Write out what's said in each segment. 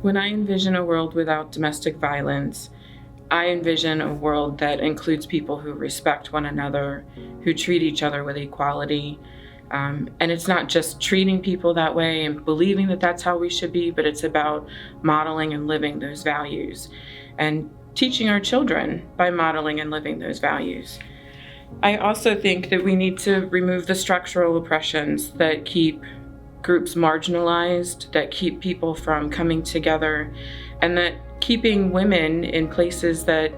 When I envision a world without domestic violence, I envision a world that includes people who respect one another, who treat each other with equality. And it's not just treating people that way and believing that that's how we should be, but it's about modeling and living those values and teaching our children by modeling and living those values. I also think that we need to remove the structural oppressions that keep groups marginalized, that keep people from coming together, and that keeping women in places that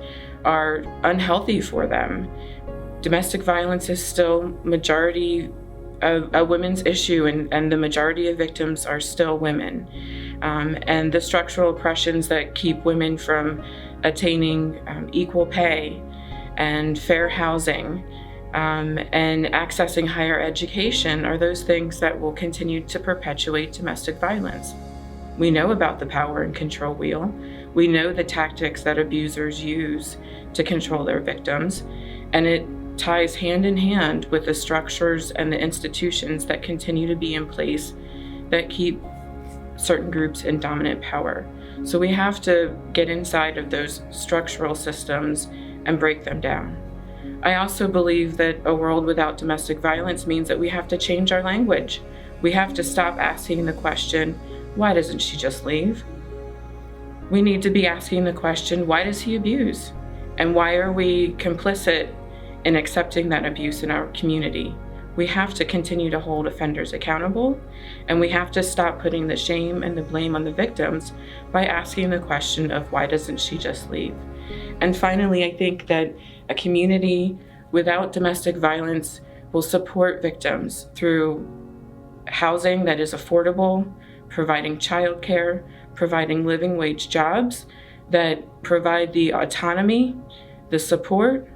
are unhealthy for them. Domestic violence is still majority a women's issue, and the majority of victims are still women. And the structural oppressions that keep women from attaining equal pay and fair housing and accessing higher education are those things that will continue to perpetuate domestic violence. We know about the power and control wheel. We know the tactics that abusers use to control their victims, and it ties hand in hand with the structures and the institutions that continue to be in place that keep certain groups in dominant power. So we have to get inside of those structural systems and break them down. I also believe that a world without domestic violence means that we have to change our language. We have to stop asking the question, why doesn't she just leave? We need to be asking the question, why does he abuse? And why are we complicit in accepting that abuse in our community? We have to continue to hold offenders accountable, and we have to stop putting the shame and the blame on the victims by asking the question of why doesn't she just leave? And finally, I think that a community without domestic violence will support victims through housing that is affordable, providing childcare, providing living wage jobs that provide the autonomy, the support,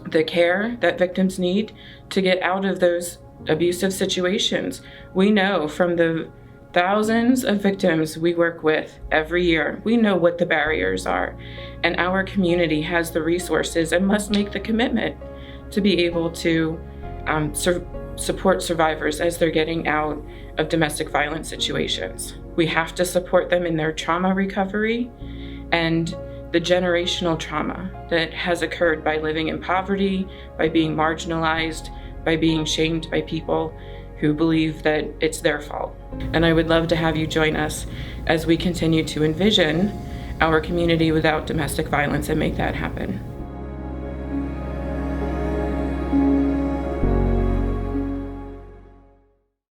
the care that victims need to get out of those abusive situations. We know from the thousands of victims we work with every year, we know what the barriers are, and our community has the resources and must make the commitment to be able to support survivors as they're getting out of domestic violence situations. We have to support them in their trauma recovery and the generational trauma that has occurred by living in poverty, by being marginalized, by being shamed by people who believe that it's their fault. And I would love to have you join us as we continue to envision our community without domestic violence and make that happen.